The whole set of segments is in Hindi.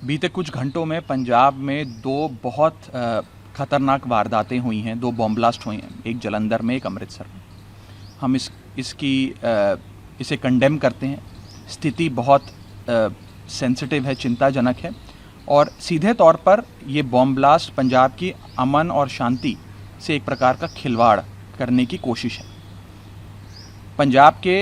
बीते कुछ घंटों में पंजाब में दो बहुत ख़तरनाक वारदातें हुई हैं, दो बॉम्ब ब्लास्ट हुए हैं, एक जलंधर में, एक अमृतसर में। हम इसे कंडेम करते हैं। स्थिति बहुत सेंसिटिव है, चिंताजनक है और सीधे तौर पर ये बॉम्ब ब्लास्ट पंजाब की अमन और शांति से एक प्रकार का खिलवाड़ करने की कोशिश है। पंजाब के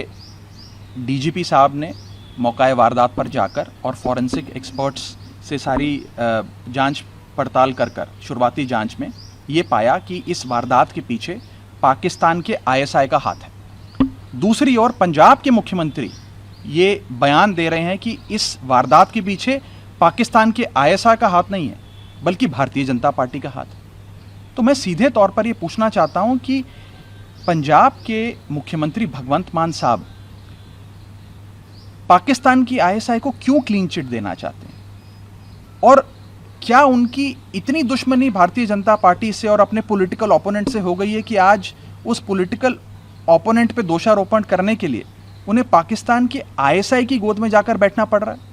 डीजीपी साहब ने मौका वारदात पर जाकर और फॉरेंसिक एक्सपर्ट्स से सारी जांच पड़ताल कर शुरुआती जांच में ये पाया कि इस वारदात के पीछे पाकिस्तान के आईएसआई का हाथ है। दूसरी ओर पंजाब के मुख्यमंत्री ये बयान दे रहे हैं कि इस वारदात के पीछे पाकिस्तान के आईएसआई का हाथ नहीं है, बल्कि भारतीय जनता पार्टी का हाथ है। तो मैं सीधे तौर पर ये पूछना चाहता हूं कि पंजाब के मुख्यमंत्री भगवंत मान साहब पाकिस्तान की आईएसआई को क्यों क्लीन चिट देना चाहते हैं, और क्या उनकी इतनी दुश्मनी भारतीय जनता पार्टी से और अपने पॉलिटिकल ओपोनेंट से हो गई है कि आज उस पॉलिटिकल ओपोनेंट पे दोषारोपण करने के लिए उन्हें पाकिस्तान के आईएसआई की गोद में जाकर बैठना पड़ रहा है।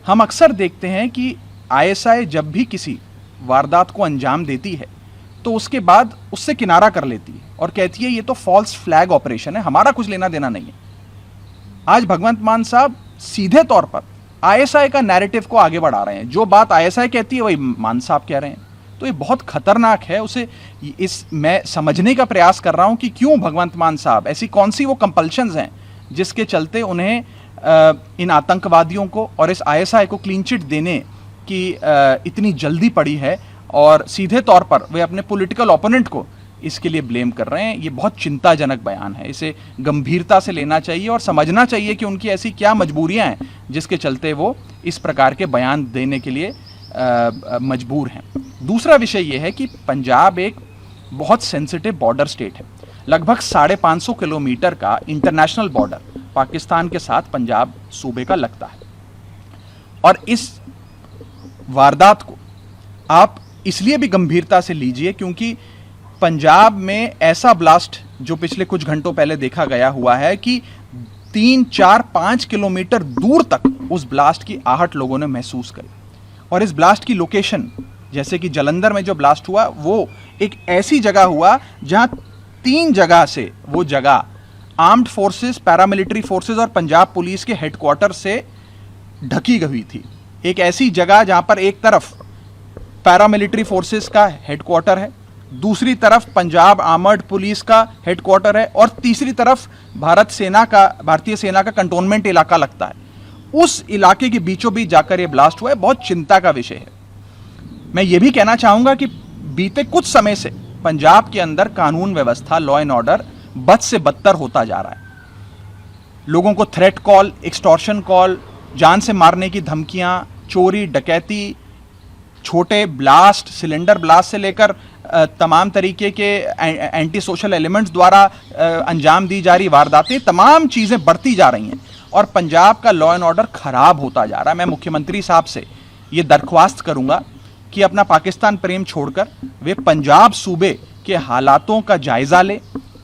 हम अक्सर देखते हैं कि आईएसआई जब भी किसी वारदात को अंजाम देती है तो उसके बाद उससे किनारा कर लेती है और कहती है ये तो फॉल्स फ्लैग ऑपरेशन है, हमारा कुछ लेना देना नहीं है। आज भगवंत मान साहब सीधे तौर पर आईएसआई का नैरेटिव को आगे बढ़ा रहे हैं। जो बात आईएसआई कहती है वही मान साहब कह रहे हैं। तो ये बहुत खतरनाक है। मैं समझने का प्रयास कर रहा हूं कि क्यों भगवंत मान साहब, ऐसी कौन सी वो कंपल्शंस हैं जिसके चलते उन्हें इन आतंकवादियों को और इस आईएसआई को क्लीन चिट देने की इतनी जल्दी पड़ी है, और सीधे तौर पर वे अपने पॉलिटिकल ओपोनेंट को इसके लिए ब्लेम कर रहे हैं। ये बहुत चिंताजनक बयान है, इसे गंभीरता से लेना चाहिए और समझना चाहिए कि उनकी ऐसी क्या मजबूरियां हैं जिसके चलते वो इस प्रकार के बयान देने के लिए मजबूर हैं। दूसरा विषय यह है कि पंजाब एक बहुत सेंसिटिव बॉर्डर स्टेट है। लगभग 550 किलोमीटर का इंटरनेशनल बॉर्डर पाकिस्तान के साथ पंजाब सूबे का लगता है, और इस वारदात को आप इसलिए भी गंभीरता से लीजिए क्योंकि पंजाब में ऐसा ब्लास्ट जो पिछले कुछ घंटों पहले देखा गया हुआ है कि 3, 4, 5 किलोमीटर दूर तक उस ब्लास्ट की आहट लोगों ने महसूस करी। और इस ब्लास्ट की लोकेशन, जैसे कि जलंधर में जो ब्लास्ट हुआ, वो एक ऐसी जगह हुआ जहां 3 जगह से वो जगह आर्म्ड फोर्सेस, पैरामिलिट्री फोर्सेस और पंजाब पुलिस के हेडक्वार्टर से ढकी हुई थी। एक ऐसी जगह जहां पर एक तरफ पैरामिलिट्री फोर्सेस का हेडक्वार्टर है, दूसरी तरफ पंजाब आर्मर्ड पुलिस का हेडक्वार्टर है, और तीसरी तरफ भारतीय सेना का कंटोनमेंट इलाका लगता है। उस इलाके के बीचों बीच जाकर यह ब्लास्ट हुआ है। बहुत चिंता का विषय है। मैं यह भी कहना चाहूंगा कि बीते कुछ समय से पंजाब के अंदर कानून व्यवस्था, लॉ एंड ऑर्डर बद से बदतर होता जा रहा है। लोगों को थ्रेट कॉल, एक्सटॉर्शन कॉल, जान से मारने की धमकियां, चोरी, डकैती, छोटे ब्लास्ट, सिलेंडर ब्लास्ट से लेकर तमाम तरीके के एंटी सोशल एलिमेंट्स द्वारा अंजाम दी जा रही वारदातें, तमाम चीज़ें बढ़ती जा रही हैं और पंजाब का लॉ एंड ऑर्डर खराब होता जा रहा है। मैं मुख्यमंत्री साहब से ये दरख्वास्त करूंगा कि अपना पाकिस्तान प्रेम छोड़कर वे पंजाब सूबे के हालातों का जायजा लें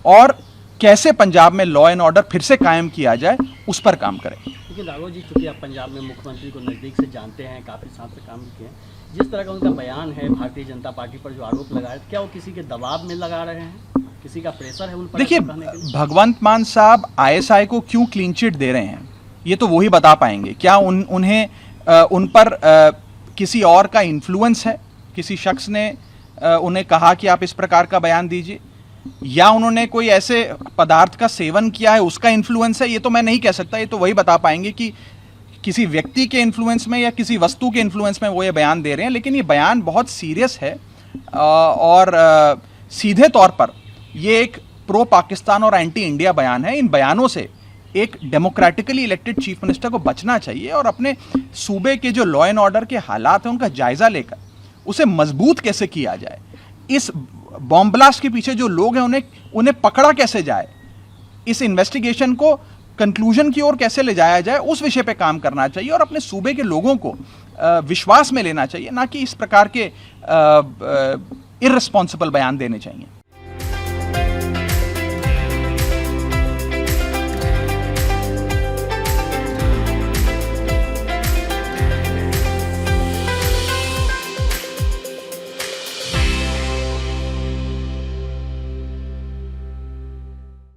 और कैसे पंजाब में लॉ एंड ऑर्डर फिर से कायम किया जाए उस पर काम करें। लेकिन राघव जी, चूँकि आप पंजाब में मुख्यमंत्री को नज़दीक से जानते हैं, काफ़ी साल से काम किए हैं, जिस तरह का उनका बयान है भारतीय जनता पार्टी पर जो आरोप लगाए, क्या वो किसी के दबाव में लगा रहे हैं, किसी का प्रेशर है उन पर? देखिए, भगवंत मान साहब आईएसआई को क्यों क्लीन चिट दे रहे हैं ये तो वही बता पाएंगे। क्या उन पर किसी और का इन्फ्लुएंस है, किसी शख्स ने उन्हें कहा कि आप इस प्रकार का बयान दीजिए, या उन्होंने कोई ऐसे पदार्थ का सेवन किया है उसका इन्फ्लुएंस है, ये तो मैं नहीं कह सकता। ये तो वही बता पाएंगे कि किसी व्यक्ति के इन्फ्लुएंस में या किसी वस्तु के इन्फ्लुएंस में वो ये बयान दे रहे हैं। लेकिन ये बयान बहुत सीरियस है और सीधे तौर पर ये एक प्रो पाकिस्तान और एंटी इंडिया बयान है। इन बयानों से एक डेमोक्रेटिकली इलेक्टेड चीफ मिनिस्टर को बचना चाहिए और अपने सूबे के जो लॉ एंड ऑर्डर के हालात हैं उनका जायजा लेकर उसे मजबूत कैसे किया जाए, इस बॉम्ब ब्लास्ट के पीछे जो लोग हैं उन्हें पकड़ा कैसे जाए, इस इन्वेस्टिगेशन को कंक्लूजन की ओर कैसे ले जाया जाए, उस विषय पे काम करना चाहिए और अपने सूबे के लोगों को विश्वास में लेना चाहिए, ना कि इस प्रकार के इर्रेस्पॉन्सिबल बयान देने चाहिए।